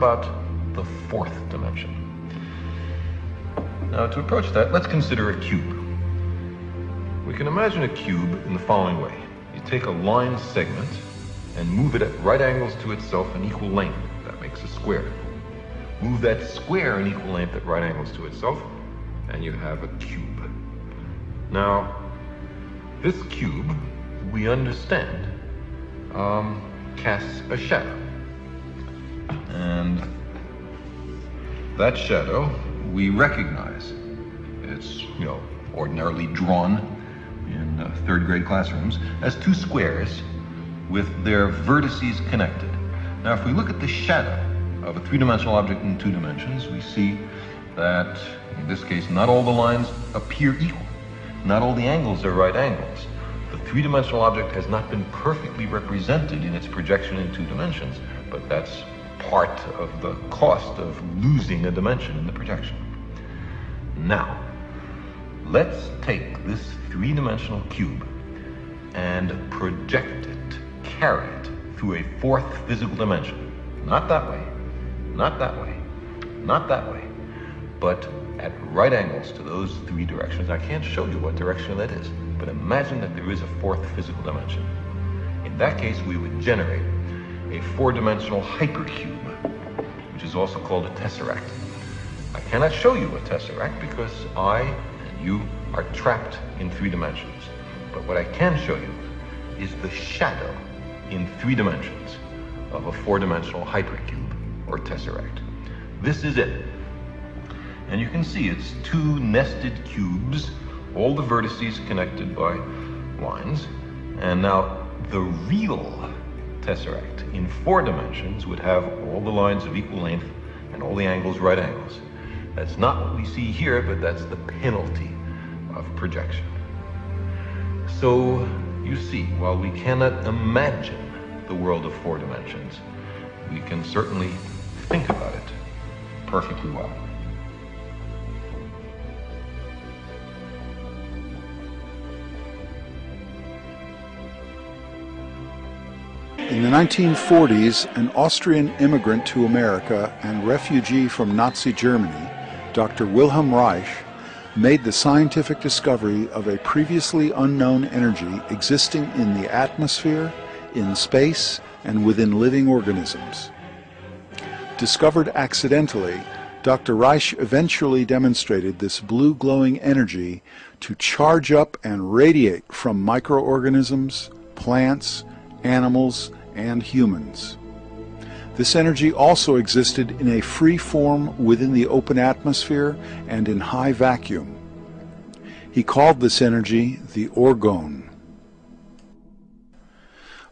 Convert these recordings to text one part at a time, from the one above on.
about the fourth dimension? Now, to approach that, let's consider a cube. We can imagine a cube in the following way. You take a line segment and move it at right angles to itself in equal length. That makes a square. Move that square in equal length at right angles to itself, and you have a cube. Now, this cube, we understand, casts a shadow. And that shadow we recognize. It's, ordinarily drawn in third grade classrooms as two squares with their vertices connected. Now, if we look at the shadow of a three-dimensional object in two dimensions, we see that, in this case, not all the lines appear equal. Not all the angles are right angles. The three-dimensional object has not been perfectly represented in its projection in two dimensions, but that's part of the cost of losing a dimension in the projection. Now, let's take this three-dimensional cube and project it, carry it through a fourth physical dimension. Not that way, not that way, not that way, but at right angles to those three directions. I can't show you what direction that is, but imagine that there is a fourth physical dimension. In that case, we would generate a four-dimensional hypercube, which is also called a tesseract. I cannot show you a tesseract because I and you are trapped in three dimensions. But what I can show you is the shadow in three dimensions of a four-dimensional hypercube or tesseract. This is it. And you can see it's two nested cubes, all the vertices connected by lines. And now the real tesseract in four dimensions would have all the lines of equal length and all the angles right angles. That's not what we see here, but that's the penalty of projection. So you see, while we cannot imagine the world of four dimensions, we can certainly think about it perfectly well. In the 1940s, an Austrian immigrant to America and refugee from Nazi Germany, Dr. Wilhelm Reich, made the scientific discovery of a previously unknown energy existing in the atmosphere, in space, and within living organisms. Discovered accidentally, Dr. Reich eventually demonstrated this blue glowing energy to charge up and radiate from microorganisms, plants, animals, and humans. This energy also existed in a free form within the open atmosphere and in high vacuum. He called this energy the orgone.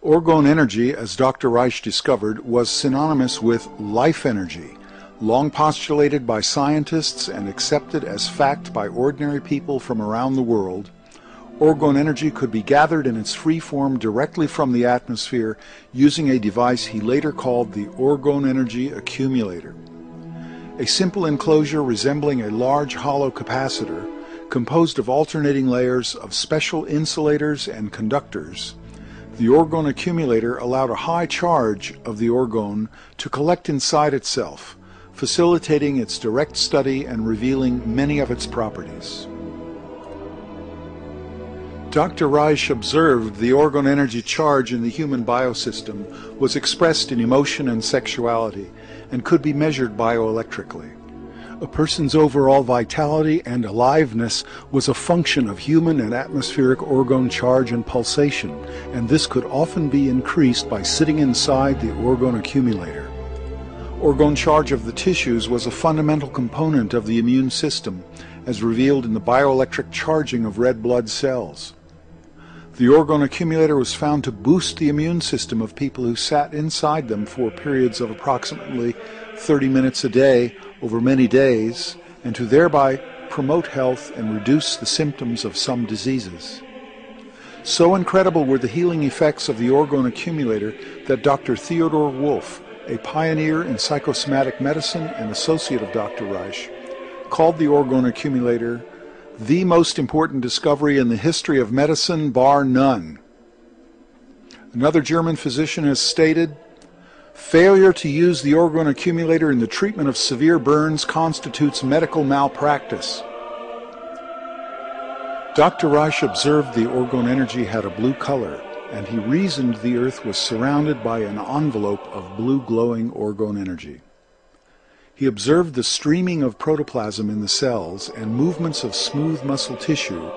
Orgone energy, as Dr. Reich discovered, was synonymous with life energy, long postulated by scientists and accepted as fact by ordinary people from around the world. Orgone energy could be gathered in its free form directly from the atmosphere using a device he later called the orgone energy accumulator. A simple enclosure resembling a large hollow capacitor, composed of alternating layers of special insulators and conductors, the orgone accumulator allowed a high charge of the orgone to collect inside itself, facilitating its direct study and revealing many of its properties. Dr. Reich observed the orgone energy charge in the human biosystem was expressed in emotion and sexuality and could be measured bioelectrically. A person's overall vitality and aliveness was a function of human and atmospheric orgone charge and pulsation, and this could often be increased by sitting inside the orgone accumulator. Orgone charge of the tissues was a fundamental component of the immune system, as revealed in the bioelectric charging of red blood cells. The orgone accumulator was found to boost the immune system of people who sat inside them for periods of approximately 30 minutes a day over many days, and to thereby promote health and reduce the symptoms of some diseases. So incredible were the healing effects of the orgone accumulator that Dr. Theodor Wolff, a pioneer in psychosomatic medicine and associate of Dr. Reich, called the orgone accumulator the most important discovery in the history of medicine, bar none. Another German physician has stated, Failure to use the orgone accumulator in the treatment of severe burns constitutes medical malpractice. Dr. Reich observed the orgone energy had a blue color, and he reasoned the Earth was surrounded by an envelope of blue glowing orgone energy. He observed the streaming of protoplasm in the cells, and movements of smooth muscle tissue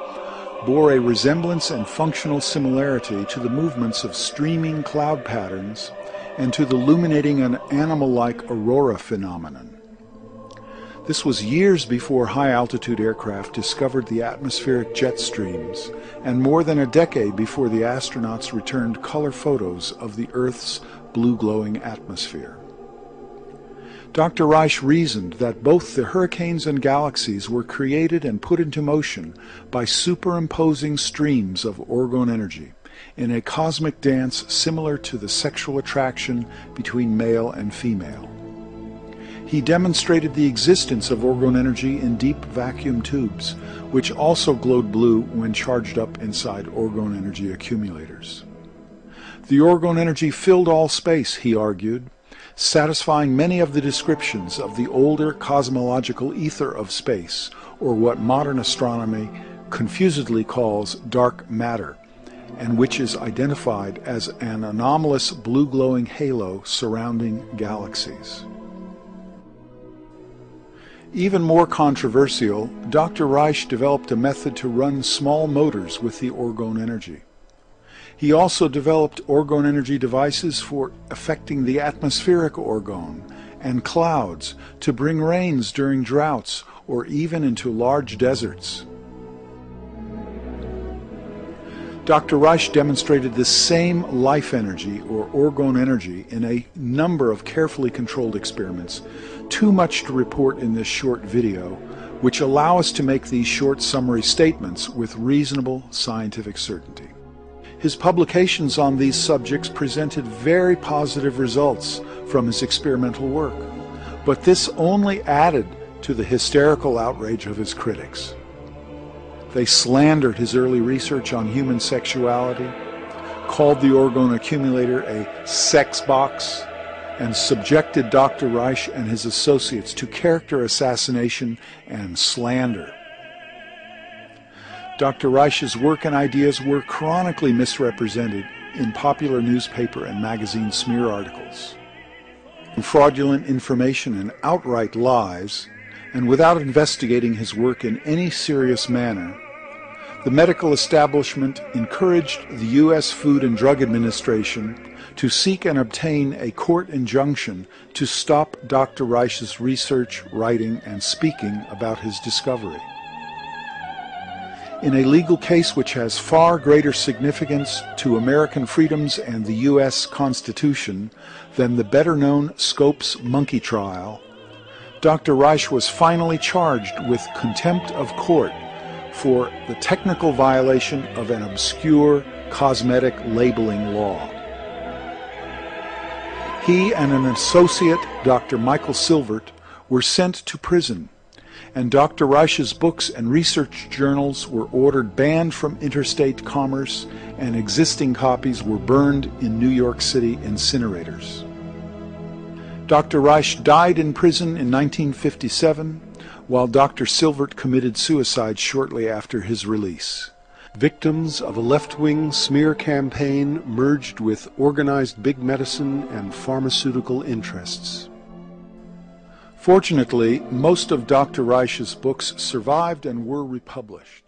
bore a resemblance and functional similarity to the movements of streaming cloud patterns and to the illuminating an animal-like aurora phenomenon. This was years before high-altitude aircraft discovered the atmospheric jet streams, and more than a decade before the astronauts returned color photos of the Earth's blue-glowing atmosphere. Dr. Reich reasoned that both the hurricanes and galaxies were created and put into motion by superimposing streams of orgone energy in a cosmic dance similar to the sexual attraction between male and female. He demonstrated the existence of orgone energy in deep vacuum tubes, which also glowed blue when charged up inside orgone energy accumulators. The orgone energy filled all space, he argued, satisfying many of the descriptions of the older cosmological ether of space, or what modern astronomy confusedly calls dark matter, and which is identified as an anomalous blue-glowing halo surrounding galaxies. Even more controversial, Dr. Reich developed a method to run small motors with the orgone energy. He also developed orgone energy devices for affecting the atmospheric orgone and clouds to bring rains during droughts or even into large deserts. Dr. Reich demonstrated this same life energy or orgone energy in a number of carefully controlled experiments, too much to report in this short video, which allow us to make these short summary statements with reasonable scientific certainty. His publications on these subjects presented very positive results from his experimental work, but this only added to the hysterical outrage of his critics. They slandered his early research on human sexuality, called the orgone accumulator a sex box, and subjected Dr. Reich and his associates to character assassination and slander. Dr. Reich's work and ideas were chronically misrepresented in popular newspaper and magazine smear articles. Fraudulent information and outright lies, and without investigating his work in any serious manner, the medical establishment encouraged the U.S. Food and Drug Administration to seek and obtain a court injunction to stop Dr. Reich's research, writing, and speaking about his discovery. In a legal case which has far greater significance to American freedoms and the U.S. Constitution than the better-known Scopes monkey trial, Dr. Reich was finally charged with contempt of court for the technical violation of an obscure cosmetic labeling law. He and an associate, Dr. Michael Silvert, were sent to prison, and Dr. Reich's books and research journals were ordered banned from interstate commerce, and existing copies were burned in New York City incinerators. Dr. Reich died in prison in 1957, while Dr. Silvert committed suicide shortly after his release. Victims of a left-wing smear campaign merged with organized big medicine and pharmaceutical interests. Fortunately, most of Dr. Reich's books survived and were republished.